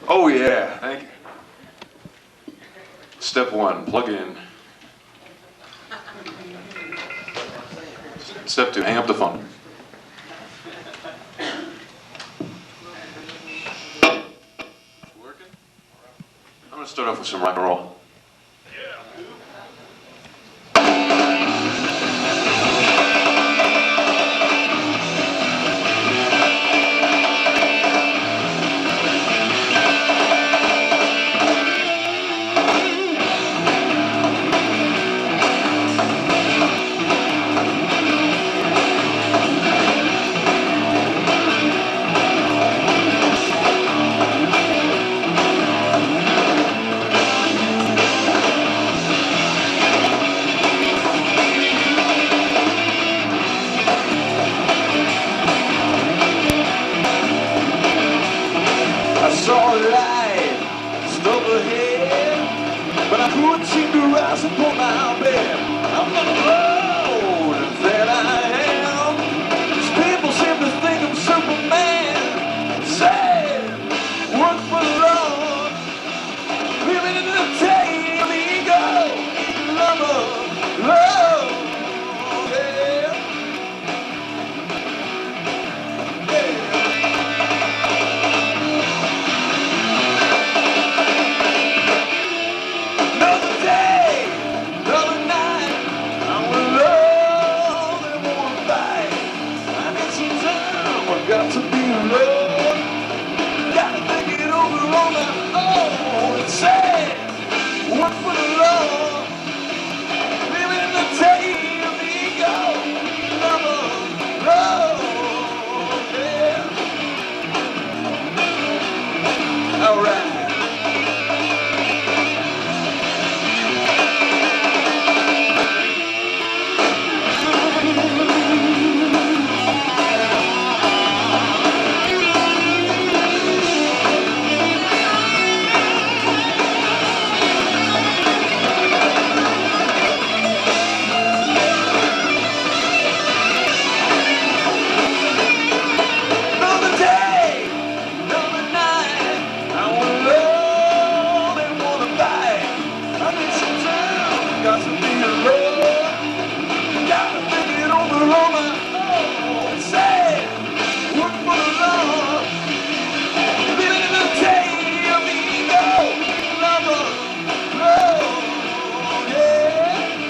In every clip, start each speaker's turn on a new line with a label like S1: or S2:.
S1: Oh yeah, thank you. Step one, plug in. Step two, hang up the phone. Working? I'm gonna start off with some rock and roll.
S2: I saw a light stop ahead, but I couldn't seem to rise and pull my bed. I'm not alone that I am. These people seem to think I'm Superman. Say, work for the Lord, living in the daily ego, lover, love, yeah, yeah. Another day, another night, I'm alone and wanna fight. I need some time, I've got to be alone. Gotta think it over on my own and say, work for the Lord, living in the day of the ego, love, yeah. Alright. Another day, another night, I'm alone and wanna fight. I need some time, got to be alone. Gotta think it over on my own. Say, work for the Lord, living in the day of the ego, lover, love, yeah.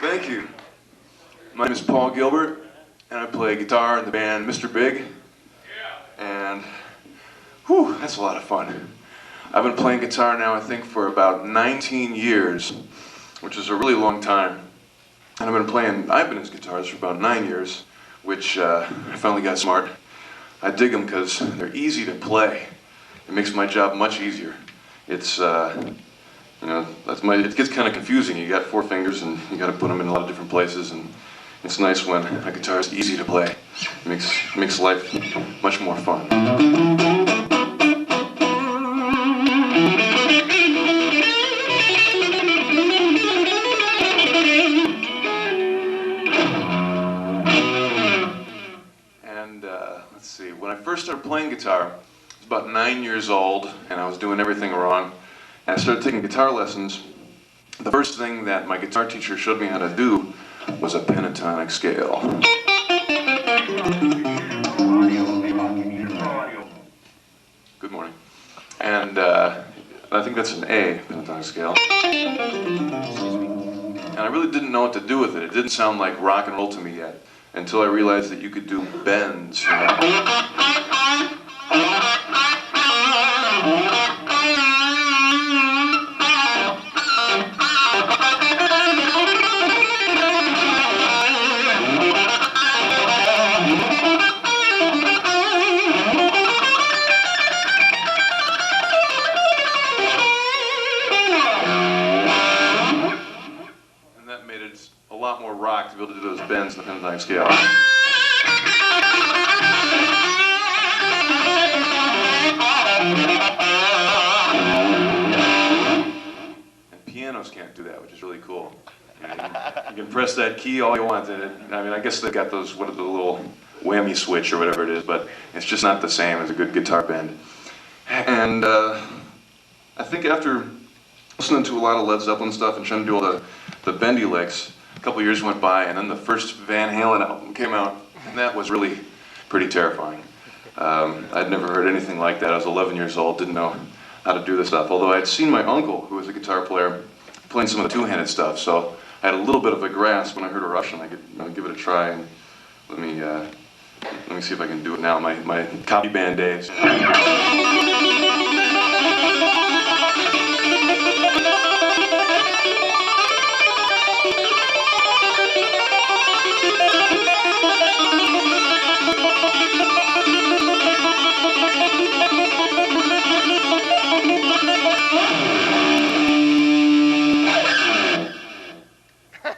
S1: Thank you. My name is Paul Gilbert, and I play guitar in the band Mr. Big. And, whew, that's a lot of fun. I've been playing guitar now, I think, for about 19 years, which is a really long time. And I've been as guitarist for about 9 years, which I finally got smart. I dig them because they're easy to play. It makes my job much easier. It's, it gets kind of confusing. You got 4 fingers and you got to put them in a lot of different places, and it's nice when a guitar is easy to play. It makes life much more fun. Let's see, when I first started playing guitar, I was about 9 years old, and I was doing everything wrong. And I started taking guitar lessons. The first thing that my guitar teacher showed me how to do was a pentatonic scale. Good morning. And I think that's an A, pentatonic scale. And I really didn't know what to do with it. It didn't sound like rock and roll to me yet, until I realized that you could do bends. And that made it a lot more rock to be able to do those bends in the pentatonic scale. And pianos can't do that, which is really cool. You can press that key all you want, and I guess they've got those, what are the little whammy switch or whatever it is, but it's just not the same as a good guitar bend. And I think after listening to a lot of Led Zeppelin stuff and trying to do all the bendy licks, a couple years went by, and then the first Van Halen album came out, and that was really pretty terrifying. I'd never heard anything like that. I was 11 years old, didn't know how to do this stuff, although I had seen my uncle, who was a guitar player, playing some of the two-handed stuff, so I had a little bit of a grasp. When I heard a Russian, I could give it a try, and let me see if I can do it now, my copy band days.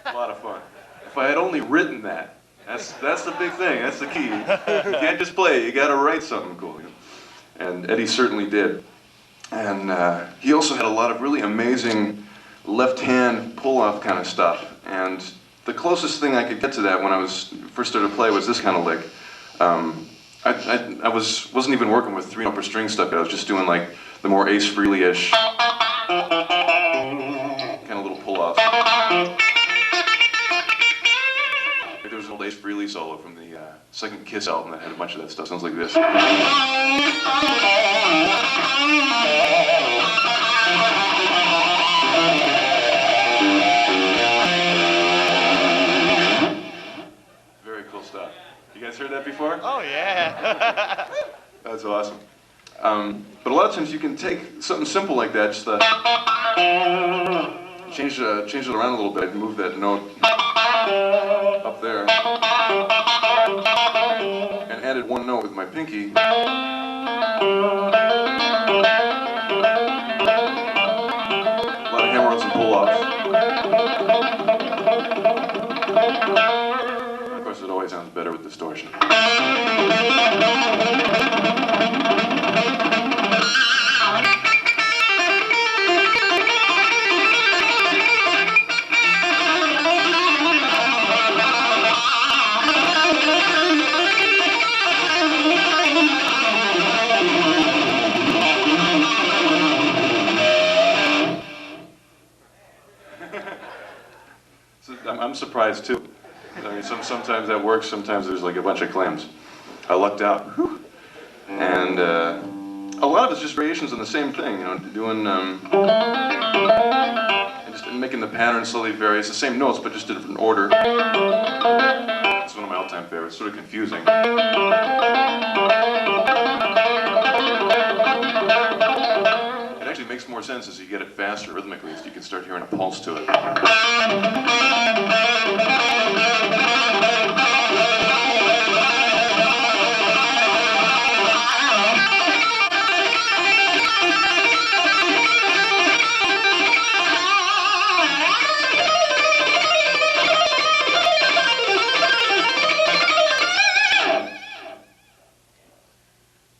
S1: A lot of fun. If I had only written that, that's the big thing, that's the key. You can't just play, you gotta write something cool. And Eddie certainly did. And he also had a lot of really amazing left-hand pull-off kind of stuff. And the closest thing I could get to that when I first started to play was this kind of lick. I wasn't even working with 3 upper string stuff yet. I was just doing like the more Ace Frehley-ish kind of little pull-offs. There was an old Ace Frehley solo from the second Kiss album that had a bunch of that stuff. Sounds like this. Very cool stuff. You guys heard that before?
S3: Oh yeah.
S1: That's awesome. But a lot of times you can take something simple like that, just change it around a little bit, move that note up there, and added 1 note with my pinky. A lot of hammer-ons and pull-offs. Of course, it always sounds better with distortion. So I'm surprised too. I mean, sometimes that works, sometimes there's like a bunch of clams. I lucked out. Whew. And a lot of it's just variations on the same thing, doing, and just making the pattern slowly vary. It's the same notes, but just in a different order. It's one of my all-time favorites, sort of confusing. It more sense as you get it faster rhythmically, so you can start hearing a pulse to it.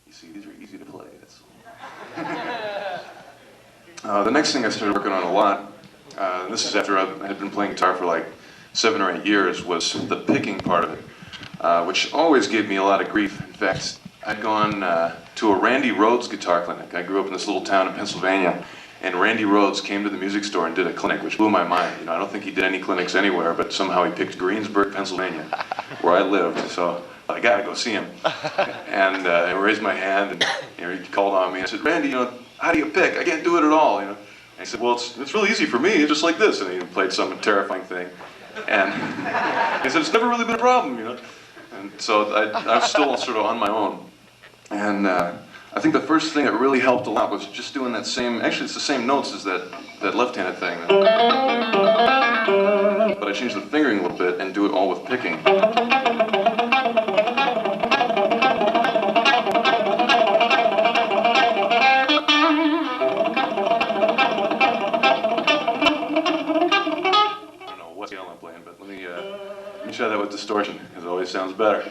S1: You see, these are easy to play. The next thing I started working on a lot, and this is after I had been playing guitar for like 7 or 8 years, was the picking part of it, which always gave me a lot of grief. In fact, I'd gone to a Randy Rhoads guitar clinic. I grew up in this little town in Pennsylvania, and Randy Rhoads came to the music store and did a clinic, which blew my mind. You know, I don't think he did any clinics anywhere, but somehow he picked Greensburg, Pennsylvania, where I lived. So I got to go see him. And I raised my hand, and he called on me. I said, "Randy, how do you pick? I can't do it at all." And he said, "Well, it's really easy for me. It's just like this." And he played some terrifying thing. And he said, "It's never really been a problem, And so I was still sort of on my own. And I think the first thing that really helped a lot was just doing that same, actually it's the same notes as that left-handed thing. But I changed the fingering a little bit and do it all with picking. I'm playing, but let me try that with distortion, because it always sounds better.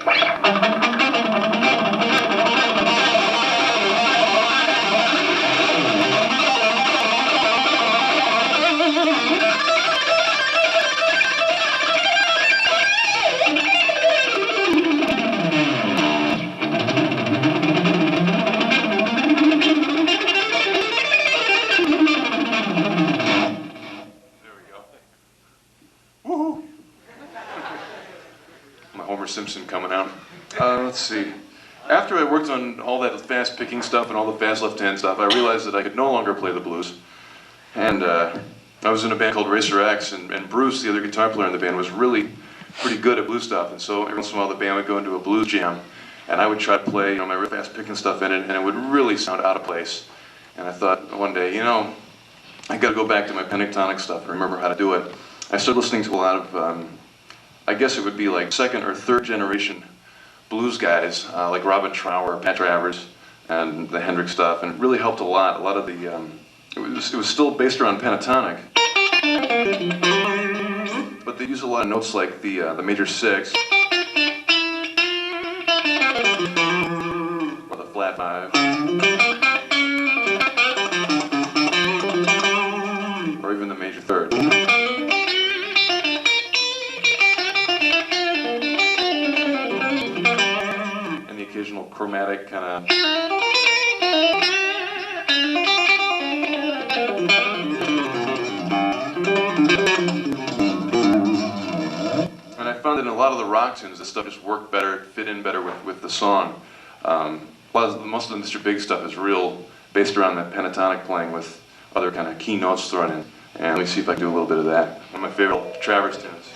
S1: Woohoo! My Homer Simpson coming out. Let's see. After I worked on all that fast picking stuff and all the fast left-hand stuff, I realized that I could no longer play the blues. And I was in a band called Racer X, and Bruce, the other guitar player in the band, was really pretty good at blues stuff. And so every once in a while the band would go into a blues jam, and I would try to play my real fast picking stuff in it, and it would really sound out of place. And I thought one day, I got to go back to my pentatonic stuff and remember how to do it. I started listening to a lot of, I guess it would be like 2nd or 3rd generation blues guys, like Robin Trower, Pat Travers, and the Hendrix stuff, and it really helped a lot. A lot of the, it was still based around pentatonic, but they use a lot of notes like the major 6, or the flat 5, or even the major 3rd. Occasional chromatic kind of. And I found that in a lot of the rock tunes, this stuff just worked better, fit in better with the song. Most of the Mr. Big stuff is real based around that pentatonic playing with other kind of key notes thrown in. And let me see if I can do a little bit of that. One of my favorite Travers tunes.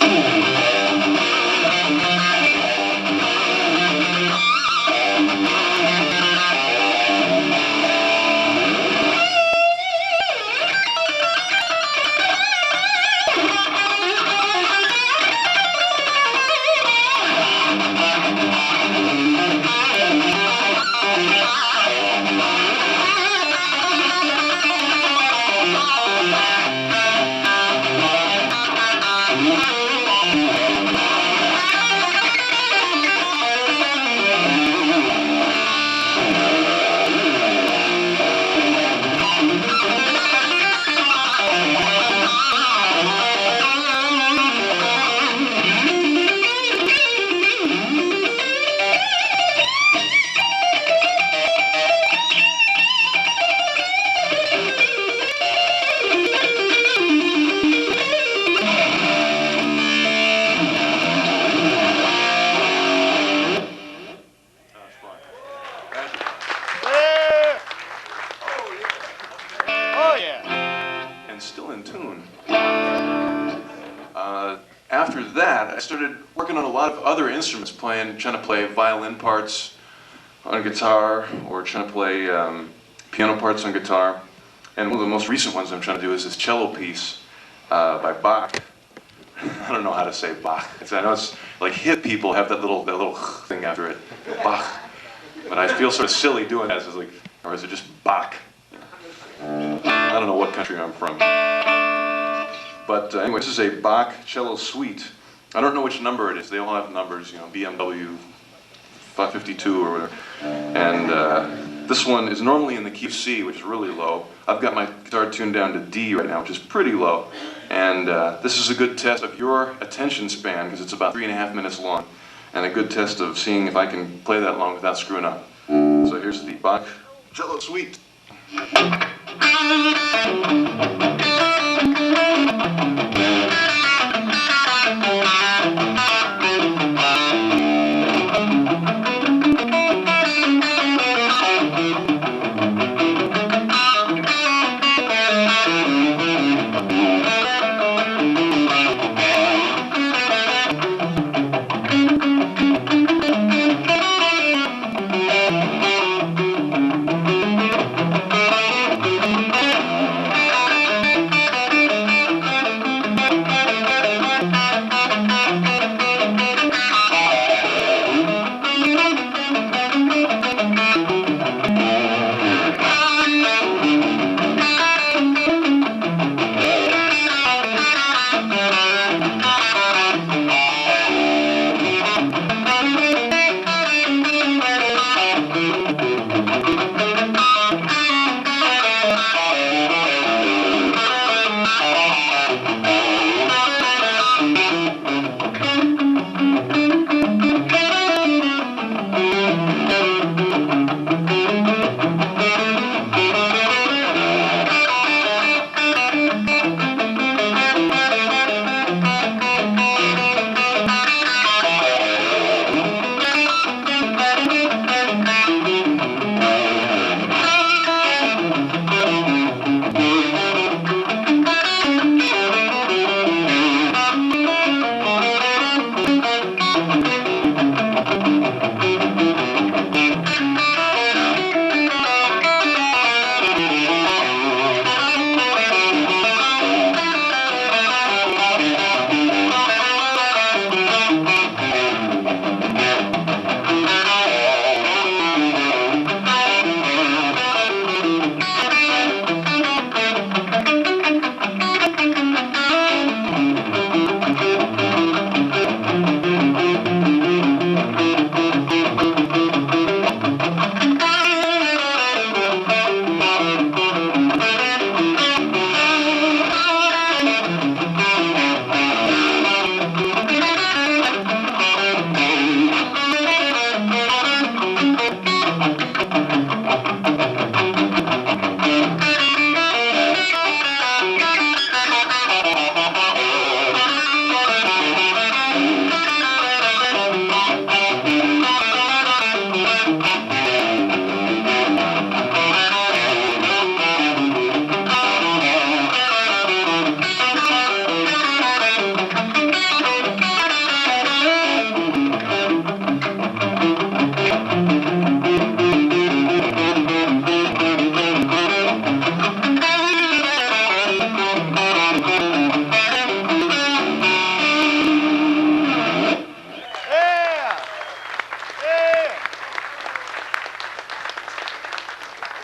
S1: Still in tune. After that, I started working on a lot of other instruments, trying to play violin parts on guitar, or trying to play piano parts on guitar. And one of the most recent ones I'm trying to do is this cello piece by Bach. I don't know how to say Bach. I know it's like hip people have that little thing after it, Bach. But I feel sort of silly doing that. It's like, or is it just Bach? I don't know what country I'm from. But anyway, this is a Bach cello suite. I don't know which number it is. They all have numbers, you know, BMW 552 or whatever. And this one is normally in the key of C, which is really low. I've got my guitar tuned down to D right now, which is pretty low. And this is a good test of your attention span, because it's about 3.5 minutes long. And a good test of seeing if I can play that long without screwing up. So here's the Bach cello suite.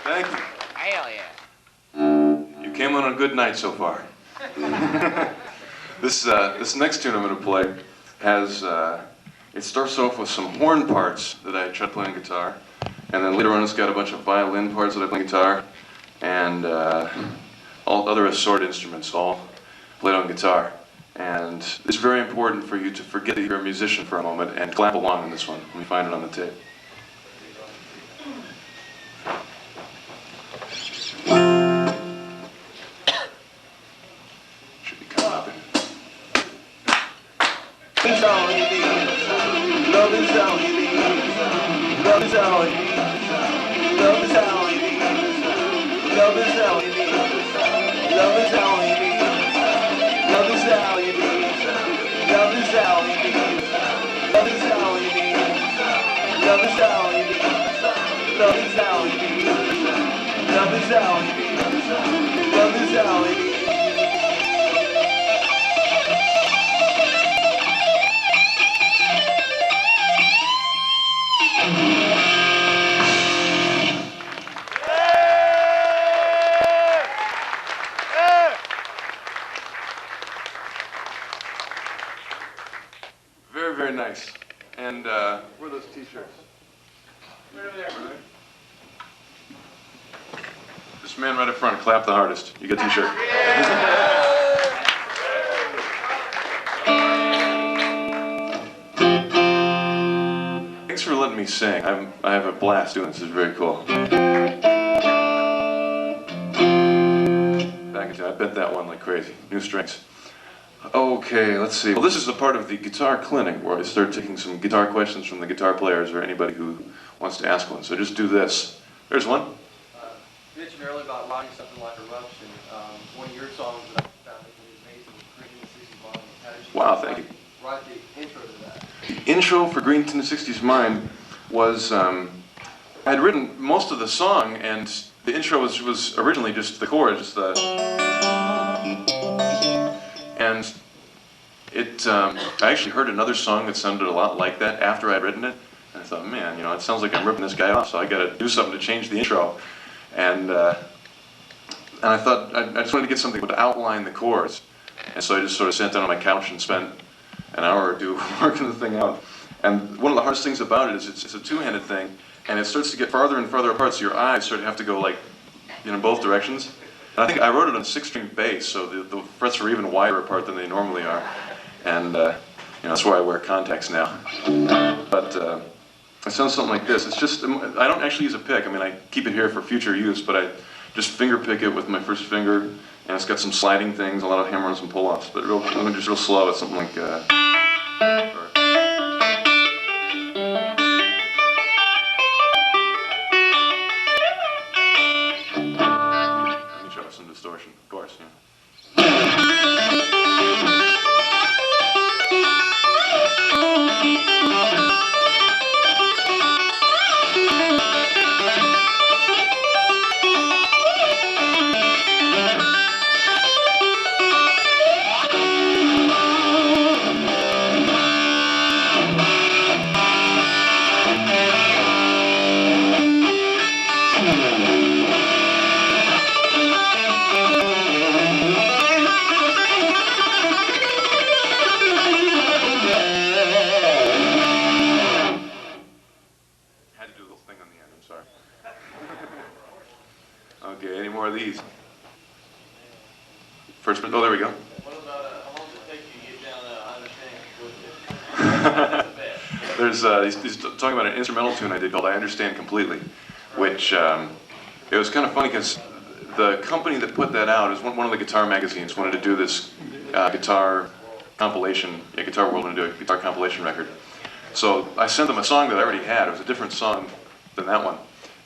S1: Thank you.
S3: Hell yeah.
S1: You came on a good night so far. This next tune I'm going to play has, it starts off with some horn parts that I try to play on guitar, and then later on it's got a bunch of violin parts that I play on guitar, and all other assorted instruments all played on guitar. And it's very important for you to forget that you're a musician for a moment and clap along on this one when we find it on the tape. Should be coming up in.
S2: Love is all you need. Love is all you need. Love is all you need. Love is all you need. Love is all you need. Love is all you need. Love is all you need. Love is all you need. Love is all you need. Love is all you need. Love is all you need. Love is all you need.
S1: nice. And where are those t-shirts? Right over there. Right. This man right up front, clap the hardest. You get a t-shirt. Thanks for letting me sing. I have a blast doing this. It's very cool. I bent that one like crazy. New strings. Okay, let's see. Well, this is the part of the guitar clinic where I start taking some guitar questions from the guitar players or anybody who wants to ask one. So just do this. There's one.
S4: You mentioned earlier about writing something like Eruption. One of your songs that I found was amazing was Green in the 60s Mind. How did you
S1: Wow, thank you.
S4: write the intro to that?
S1: The intro for Green in the 60s Mind was, I'd written most of the song, and the intro was originally just the chords, just the... And it, I actually heard another song that sounded a lot like that after I'd written it. And I thought, man, you know, it sounds like I'm ripping this guy off, so I gotta do something to change the intro. And I thought, I just wanted to get something to outline the chords. And so I just sort of sat down on my couch and spent an hour or two working the thing out. And one of the hardest things about it is it's a two-handed thing, and it starts to get farther and farther apart, so your eyes sort of have to go like, you know, both directions. And I think I wrote it on a 6-string bass, so the frets are even wider apart than they normally are. And you know, that's why I wear contacts now. But it sounds something like this. It's just, I don't actually use a pick. I mean, I keep it here for future use, but I just finger pick it with my first finger, and it's got some sliding things, a lot of hammer-ons and pull-offs, but just real slow. It's something like... some distortion, of course, yeah. Okay, any more of these? First, oh, there we go.
S4: What about, how long does it take you to get down I Understand?
S1: There's, he's talking about an instrumental tune I did called I Understand Completely, which, it was kind of funny because the company that put that out is one of the guitar magazines wanted to do this guitar compilation, Guitar World wanted to do a guitar compilation record. So I sent them a song that I already had. It was a different song than that one.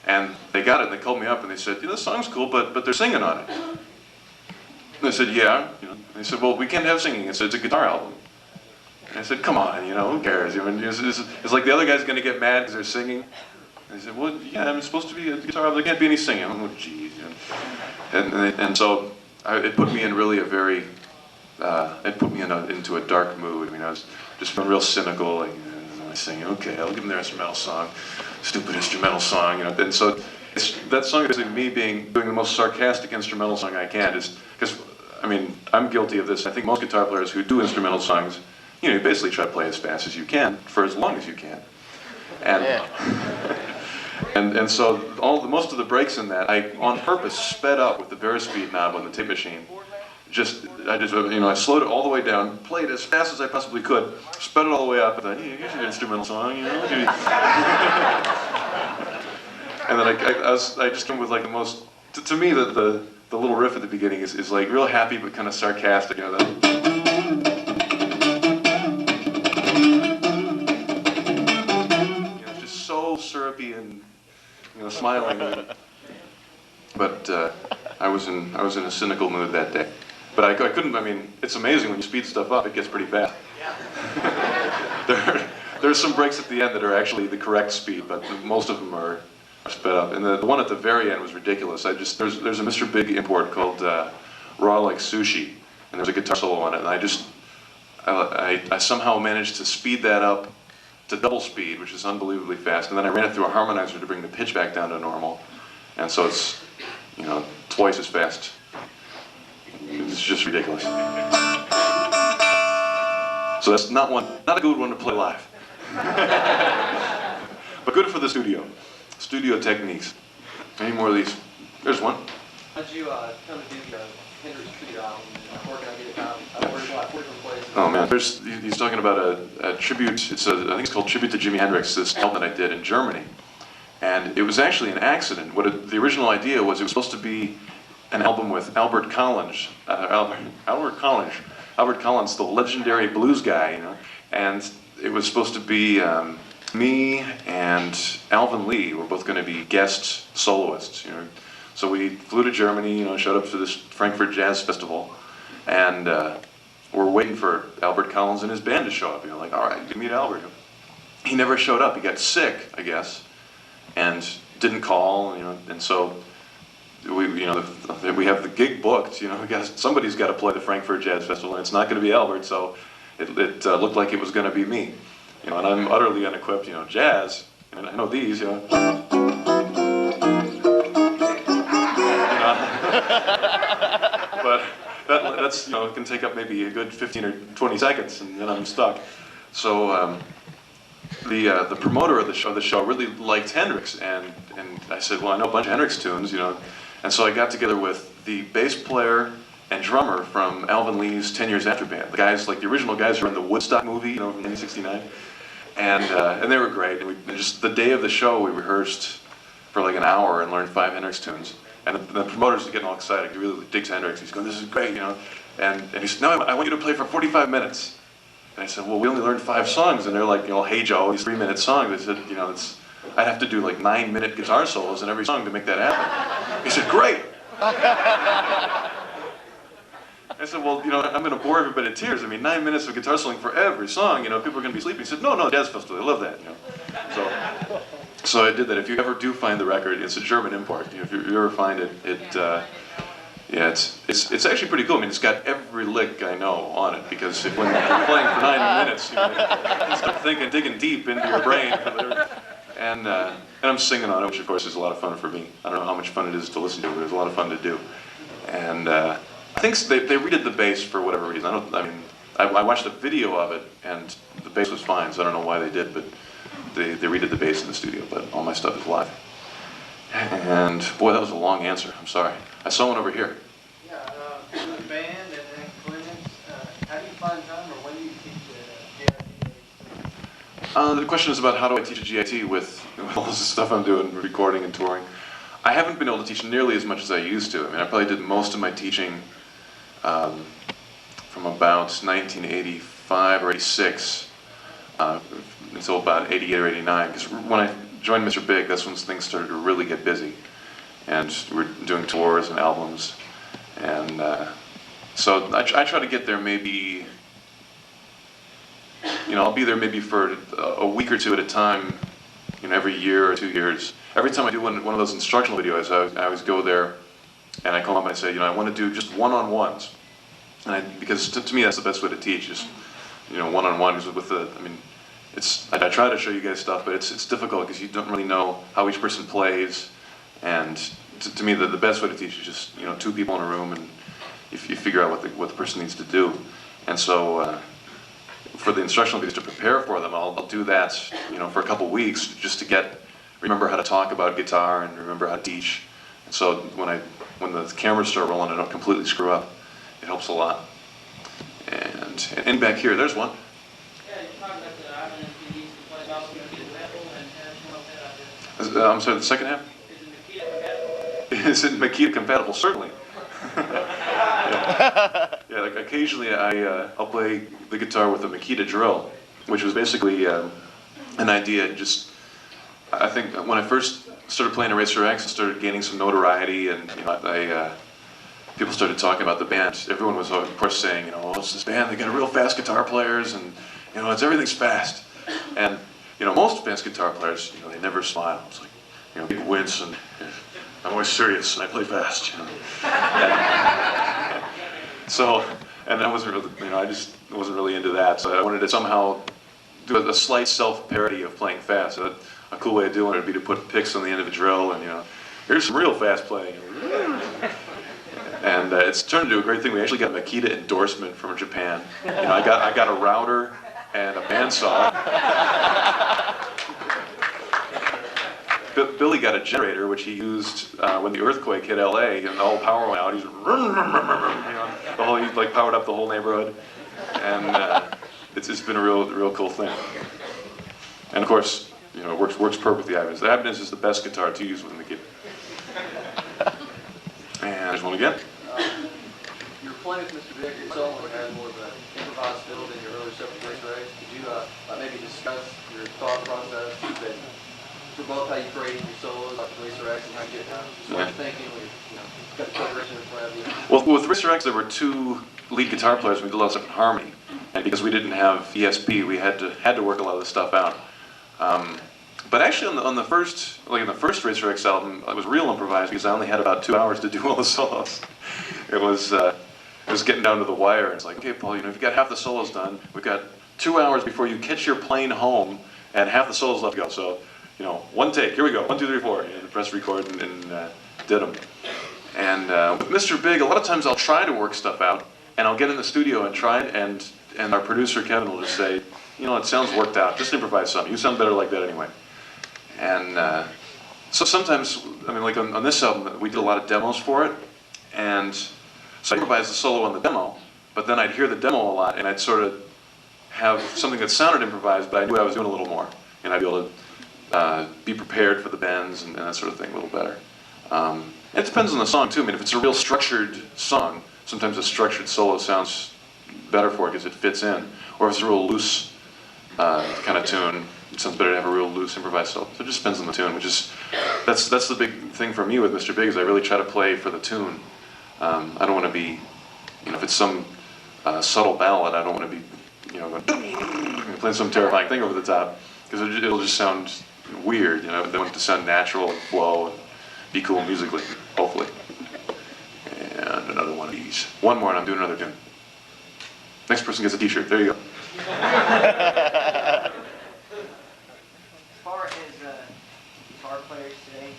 S1: And they got it and they called me up and they said, you know, this song's cool, but they're singing on it. And I said, yeah. You know, they said, well, we can't have singing. It's a guitar album. And I said, come on, you know, who cares? I mean, it's like the other guy's going to get mad because they're singing. And they said, well, yeah, I'm supposed to be a guitar album. There can't be any singing. I'm like, geez. You know. And so it put me in really a very, it put me into a dark mood. I mean, I was just feeling real cynical. Like, I singing, okay, I'll give them their instrumental song. Stupid instrumental song, you know. And so that song is me doing the most sarcastic instrumental song I can, just because, I mean, I'm guilty of this. I think most guitar players who do instrumental songs, you know, you basically try to play as fast as you can for as long as you can. And and so most of the breaks in that, I on purpose sped up with the Verispeed knob on the tape machine. I slowed it all the way down, played as fast as I possibly could, sped it all the way up, and thought, yeah, here's an instrumental song, you know. And then I just came with like the most, to me, the little riff at the beginning is like real happy but kind of sarcastic, you know. It's just so syrupy and, you know, smiling. But I was in a cynical mood that day. But I couldn't, I mean, it's amazing when you speed stuff up, it gets pretty fast. There's some breaks at the end that are actually the correct speed, but most of them are sped up. And the one at the very end was ridiculous. There's a Mr. Big import called Raw Like Sushi, and there's a guitar solo on it, and I somehow managed to speed that up to double speed, which is unbelievably fast, and then I ran it through a harmonizer to bring the pitch back down to normal. And so it's, you know, twice as fast. It's just ridiculous. So that's not a good one to play live. But good for the studio. Studio techniques. Any more of these? There's one.
S4: How'd you come to do the Hendrix tribute album? And where can I get it now? I've ordered a lot of different places.
S1: Oh man, he's talking about a tribute. I think it's called Tribute to Jimi Hendrix. This album that I did in Germany, and it was actually an accident. The original idea was it was supposed to be an album with Albert Collins. Albert Collins, the legendary blues guy, you know, and it was supposed to be me and Alvin Lee were both going to be guest soloists, you know. So we flew to Germany, you know, showed up to this Frankfurt Jazz Festival, and we're waiting for Albert Collins and his band to show up. You know, like, all right, you meet Albert. He never showed up. He got sick, I guess, and didn't call. You know, and so we have the gig booked. You know, somebody's got to play the Frankfurt Jazz Festival, and it's not going to be Albert. So it looked like it was going to be me. You know, and I'm utterly unequipped. You know, jazz, and I know these. You know. But that's, you know, it can take up maybe a good 15 or 20 seconds, and then I'm stuck. So the promoter of the show really liked Hendrix, and I said, well, I know a bunch of Hendrix tunes, you know, and so I got together with the bass player and drummer from Alvin Lee's 10 Years After band, the guys, like the original guys who were in the Woodstock movie, you know, from 1969, and they were great. And just the day of the show, we rehearsed for like an hour and learned 5 Hendrix tunes. And the promoters are getting all excited. He really digs Hendrix. He's going, this is great, you know. And he said, no, I want you to play for 45 minutes. And I said, well, we only learned 5 songs. And they're like, you know, Hey Joe, these 3-minute songs. They said, you know, I'd have to do like 9-minute guitar solos in every song to make that happen. He said, great. I said, well, you know, I'm going to bore everybody to tears. I mean, 9 minutes of guitar soloing for every song, you know, people are going to be sleeping. He said, no, Jazz Festival, they love that, you know. So I did that. If you ever do find the record, it's a German import. You know, if you ever find it, it's actually pretty cool. I mean, it's got every lick I know on it, because when you're playing for 9 minutes, you know, you start digging deep into your brain. And I'm singing on it, which of course is a lot of fun for me. I don't know how much fun it is to listen to, but it's a lot of fun to do. And I think they redid the bass for whatever reason. I watched a video of it, and the bass was fine, so I don't know why they did, but they redid the bass in the studio, but all my stuff is live. And boy, that was a long answer. I'm sorry. I saw one over here.
S4: Yeah, the band and then clinics. How do you find time, or when do you teach at GIT?
S1: The question is about how do I teach a GIT with all this stuff I'm doing, recording and touring. I haven't been able to teach nearly as much as I used to. I mean, I probably did most of my teaching from about 1985 or 86 until about 88 or 89. Because when I joined Mr. Big, that's when things started to really get busy. And we're doing tours and albums. And so I try to get there maybe, you know, I'll be there maybe for a week or two at a time, you know, every year or 2 years. Every time I do one of those instructional videos, I always go there and I come up and I say, you know, I want to do just one-on-ones. Because to me that's the best way to teach, just, you know, one-on-one. I try to show you guys stuff, but it's difficult because you don't really know how each person plays. And to me, the best way to teach is just, you know, 2 people in a room, and you figure out what the person needs to do. And so for the instructional videos, to prepare for them, I'll do that, you know, for a couple weeks just to remember how to talk about guitar and remember how to teach. And so when the cameras start rolling, I don't completely screw up. It helps a lot. And back here, there's one.
S5: Yeah, you talked about the island and you used to play golf with the level and how that idea.
S1: I'm sorry, the second half? Is it Makita compatible? Certainly. Yeah, like occasionally I'll play the guitar with a Makita drill, which was basically an idea. I think when I first started playing Eraser X and started gaining some notoriety, and you know, people started talking about the band. Everyone was, of course, saying, you know, oh, it's this band. They got real fast guitar players, and you know, everything's fast. And you know, most fast guitar players, you know, they never smile. It's like, you know, big wince, and I'm always serious, and I play fast. You know. And I wasn't really, you know, I just wasn't really into that. So I wanted to somehow do a slight self-parody of playing fast. So a cool way of doing it would be to put picks on the end of a drill, and you know, here's some real fast playing. And it's turned into a great thing. We actually got a Makita endorsement from Japan. You know, I got a router and a bandsaw. Billy got a generator, which he used when the earthquake hit LA, and the whole power went out. He's, you know, he like powered up the whole neighborhood, and it's been a real cool thing. And of course, you know, it works perfectly. The Ibanez is the best guitar to use with the Makita. And there's one again.
S4: You're playing with Mr. Big, your solo has more of an improvised fiddle than your earlier stuff with Racer X. Could you maybe discuss your thought process that for both how you create your solos like Racer X and how you get down? Just what you're thinking when you've got the progression in front of you.
S1: Well, with Racer X, there were two lead guitar players. We did a lot of stuff in harmony, and because we didn't have ESP, we had to work a lot of the stuff out. But actually, on the first, like in the first Racer X album, it was real improvised because I only had about 2 hours to do all the solos. It was getting down to the wire. And it's like, okay, Paul, you know, if you got half the solos done, we've got 2 hours before you catch your plane home, and half the solos left to go. So, you know, one take. Here we go. 1, 2, 3, 4. And press record and did them. And with Mr. Big, a lot of times I'll try to work stuff out, and I'll get in the studio and try it, and our producer Kevin will just say, you know, it sounds worked out. Just improvise something. You sound better like that anyway. And so sometimes, I mean, like on this album, we did a lot of demos for it, and so I improvised the solo on the demo, but then I'd hear the demo a lot, and I'd sort of have something that sounded improvised, but I knew I was doing a little more, and I'd be able to be prepared for the bends and that sort of thing a little better. It depends on the song too. I mean, if it's a real structured song, sometimes a structured solo sounds better for it because it fits in, or if it's a real loose kind of tune, it sounds better to have a real loose improvised solo. So it just depends on the tune, which is, that's the big thing for me with Mr. Big is I really try to play for the tune. I don't want to be, you know, if it's some subtle ballad, I don't want to be, you know, going, playing some terrifying thing over the top, because it'll just sound weird, you know. They want it to sound natural and flow and be cool musically, hopefully. And another one of these. One more and I'm doing another tune. Next person gets a t-shirt. There you go.
S5: As far as guitar players today,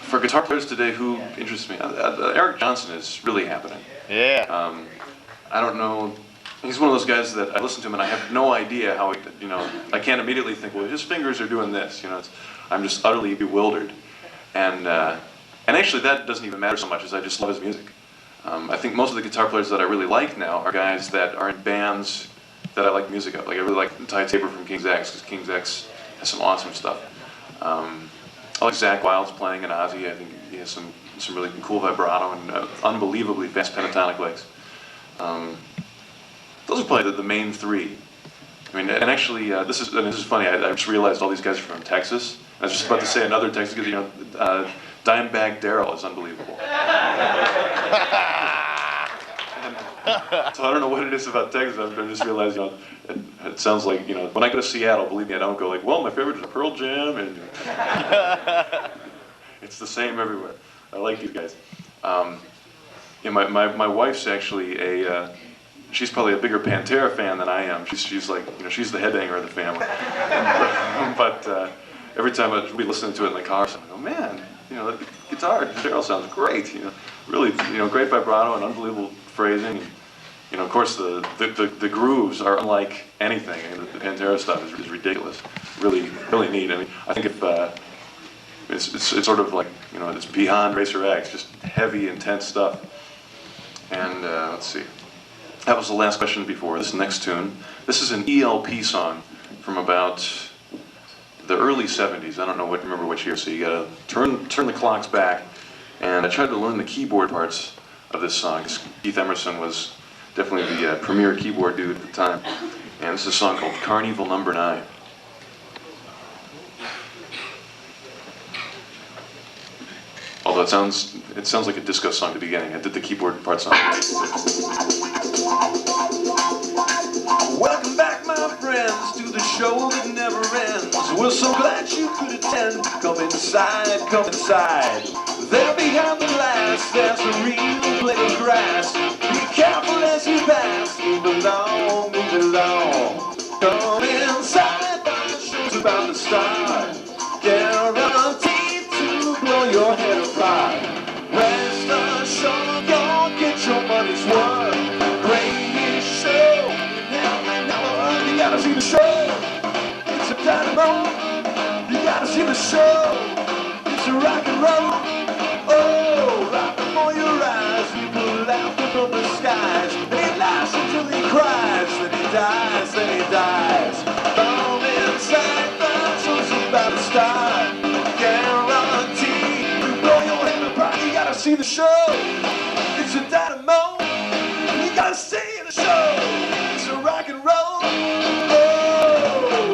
S1: For guitar players today, who interests me? Eric Johnson is really happening.
S3: Yeah.
S1: I don't know. He's one of those guys that I listen to him and I have no idea how he, you know, I can't immediately think, well, his fingers are doing this, you know. I'm just utterly bewildered. And actually that doesn't even matter so much as I just love his music. I think most of the guitar players that I really like now are guys that are in bands that I like music of. Like I really like Ty Tabor from King's X, because King's X has some awesome stuff. I like Zakk Wylde's playing in Ozzy. I think he has some really cool vibrato and unbelievably fast pentatonic legs. Those are probably the main three. I mean, and actually, this is funny. I just realized all these guys are from Texas. I was just about to say another Texas, because you know, Dimebag Darrell is unbelievable. So I don't know what it is about Texas. I just realized, you know, it sounds like, you know, when I go to Seattle, believe me, I don't go like, well, my favorite is Pearl Jam, and it's the same everywhere. I like these guys. You know, my wife's actually she's probably a bigger Pantera fan than I am. She's like, you know, she's the headbanger of the family. But every time we listen to it in the car, I'm like, oh man, you know, the guitar, Darrell sounds great. You know, really, you know, great vibrato and unbelievable phrasing. And, you know, of course, the grooves are unlike anything. I mean, the Pantera stuff is ridiculous. Really neat. I mean, I think if it's sort of like, you know, it's beyond Racer X, just heavy, intense stuff. And let's see. That was the last question before. This next tune. This is an ELP song from about the early 70s. I don't know remember which year, so you gotta turn the clocks back. And I tried to learn the keyboard parts of this song, because Keith Emerson was definitely the premier keyboard dude at the time. And this is a song called Carnival Number 9. Although it sounds like a disco song at the beginning. I did the keyboard parts on it.
S2: Welcome back, my friends, to the show that never ends. We're so glad you could attend. Come inside, come inside. There behind the glass, there's a real blade of grass. Be careful as you pass. Move along, move along. Come inside, the show's about to start. Guaranteed to blow your head apart. and roll. Oh, right before your eyes, people laughing from the skies. And he laughs until he cries, then he dies, then he dies. Down inside, the show's about to start. Guarantee, you blow your head apart, you gotta see the show. It's a dynamo, you gotta see the show. It's a rock and roll. Oh.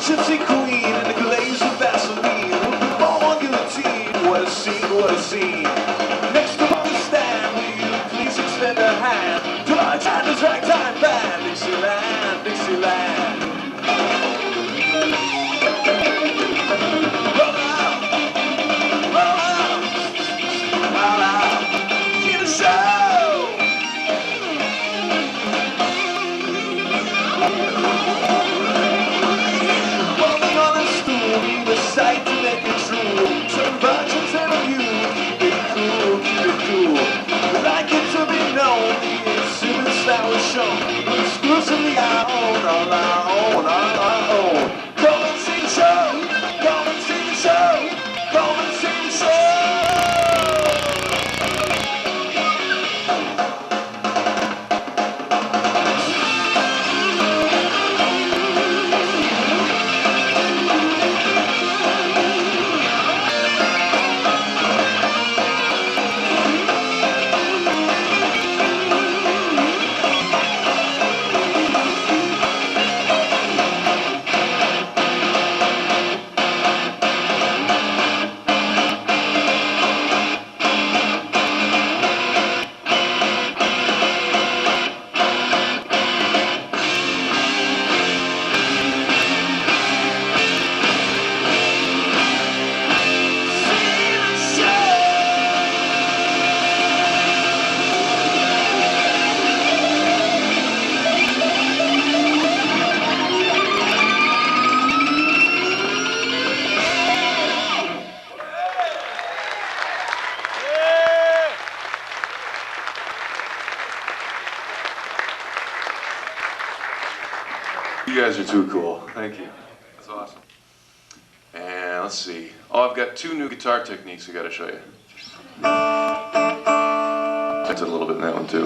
S2: Gypsy queen in a glaze of Vaseline, with the ball on guillotine. What a scene, what a scene. Next upon the stand, will you please extend a hand to our China's ragtime band, Dixieland, Dixieland. Roll out, roll out, roll out, see the show. Sight to make it true. Turn virgins in a view. Keep it cool, keep it cool. We like it to be known. The instruments that were shown exclusively our own, all our own, all our own. Come and see the show. Come and see the show. Come and see the show.
S1: You guys are too cool. Thank you. That's awesome. And let's see. Oh, I've got two new guitar techniques I got to show you. I did a little bit in that one too.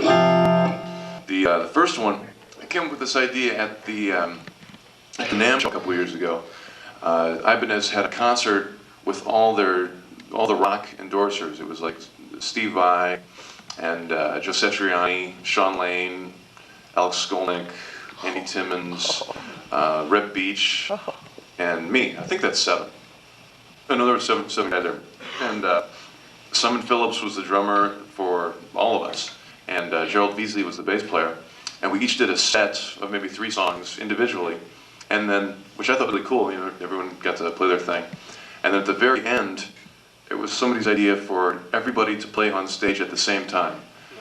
S1: The first one, I came up with this idea at the NAMM show a couple years ago. Ibanez had a concert with all the rock endorsers. It was like Steve Vai and Joe Satriani, Sean Lane, Alex Skolnick, Andy Timmons, Rhett Beach, and me. I think that's 7. No, there were seven guys there. And Simon Phillips was the drummer for all of us. and Gerald Beasley was the bass player, and we each did a set of maybe 3 songs individually, and then, which I thought was really cool, you know, everyone got to play their thing. And then at the very end, it was somebody's idea for everybody to play on stage at the same time.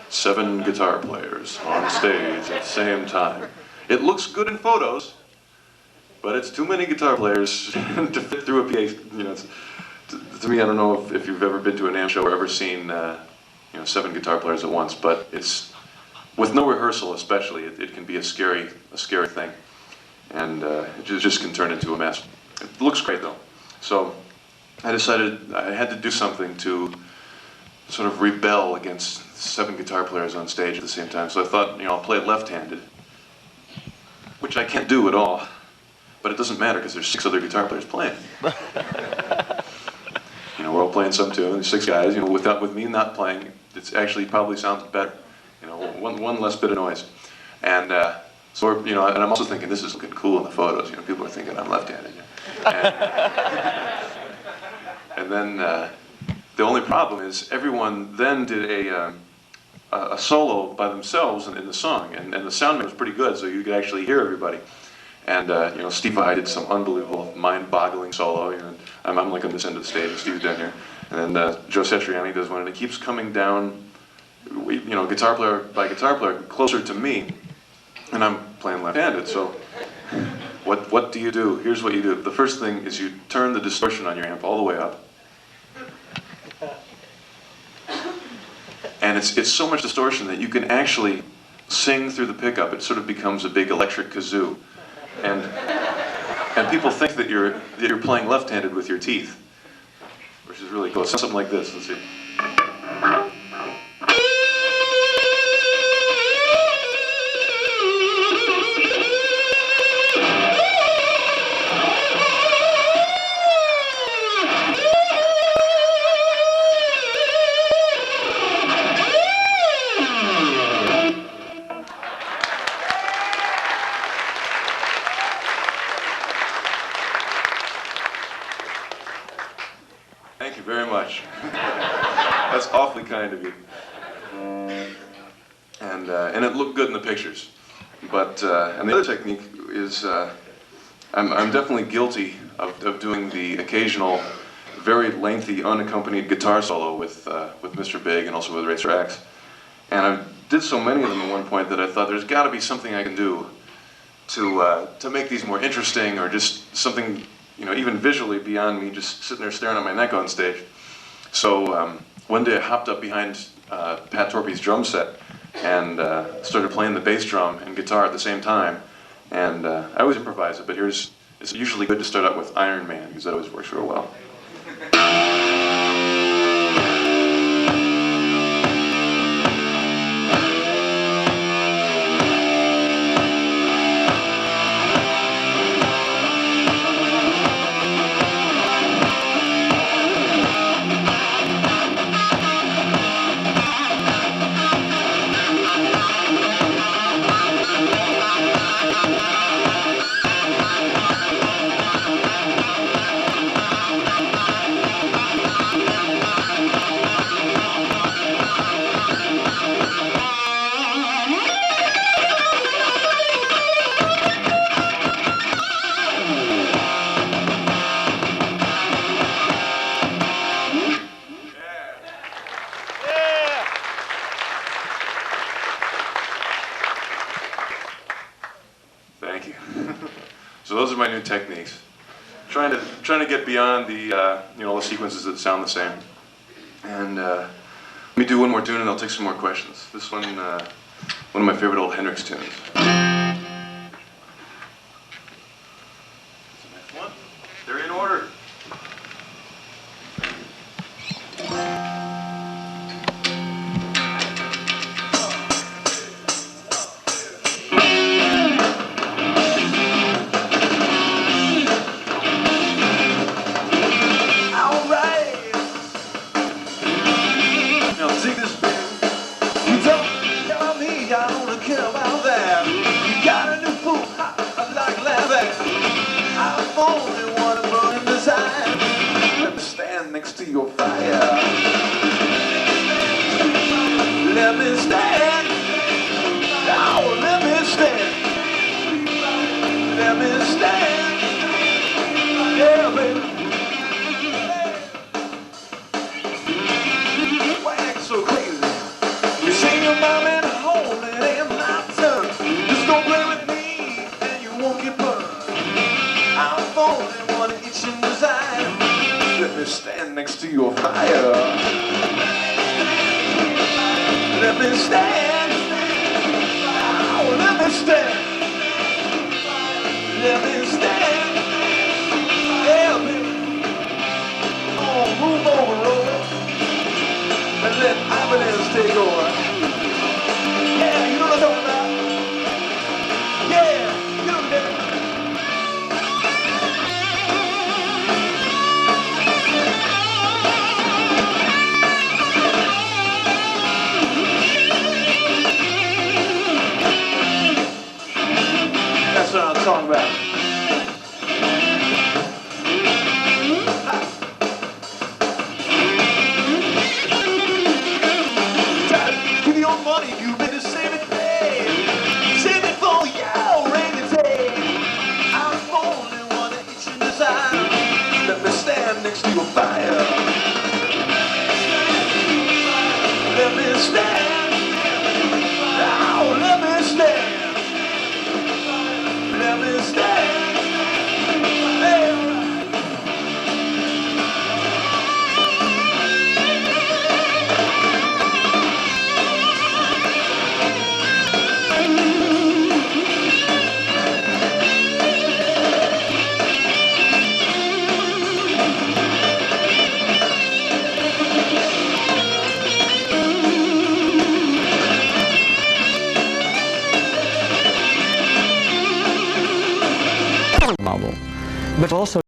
S1: 7 guitar players on stage at the same time. It looks good in photos, but it's too many guitar players to fit through a PA. You know, to me, I don't know if you've ever been to an NAMM show or ever seen, you know, 7 guitar players at once. But it's with no rehearsal, especially, it can be a scary thing, and it just can turn into a mess. It looks great though, so I decided I had to do something to sort of rebel against 7 guitar players on stage at the same time. So I thought, you know, I'll play it left-handed, which I can't do at all. But it doesn't matter because there's 6 other guitar players playing. You know, we're all playing some tune. There's 6 guys. You know, with me not playing, it actually probably sounds better. You know, one less bit of noise. And so we're, you know, and I'm also thinking this is looking cool in the photos. You know, people are thinking I'm left-handed. And then the only problem is everyone then did a solo by themselves in the song, and the sound was pretty good, so you could actually hear everybody. And you know, Steve Vai did some unbelievable, mind-boggling solo. You know, I'm like on this end of the stage, and Steve's down here. And then Joe Satriani does one, and it keeps coming down, you know, guitar player by guitar player, closer to me, and I'm playing left-handed. So, what do you do? Here's what you do. The first thing is you turn the distortion on your amp all the way up, and it's so much distortion that you can actually sing through the pickup. It sort of becomes a big electric kazoo. And people think that you're playing left-handed with your teeth, which is really cool. It sounds something like this. Let's see. Thank you very much. That's awfully kind of you. And it looked good in the pictures. But and the other technique is I'm definitely guilty of doing the occasional, very lengthy, unaccompanied guitar solo with Mr. Big and also with Racer X. And I did so many of them at one point that I thought there's got to be something I can do to make these more interesting, or just something, you know, even visually beyond me just sitting there staring at my neck on stage. So one day I hopped up behind Pat Torpey's drum set and started playing the bass drum and guitar at the same time. And I always improvise it, but it's usually good to start out with Iron Man, because that always works real well. Thank you. So those are my new techniques. Trying to get beyond the you know, the sequences that sound the same. And let me do one more tune, and I'll take some more questions. This one of my favorite old Hendrix tunes. Next one. They're in order.
S2: Take this, baby. You don't tell me I don't care about that. me stand next to your fire. Let me stand. Oh, let me stand. Let me stand. Yeah, baby. Oh, move over, Lord. And let evidence take over. Yeah, you know what I'm talking about? Yeah, you know that. That's what I'm talking about. Give your money, you better save it, babe. Save it for your rainy day. I'm the only one that eats your desire. Let me stand next to your fire. Let me stand. Oh, let me stand. Let me stand. Hey,
S6: novel, but also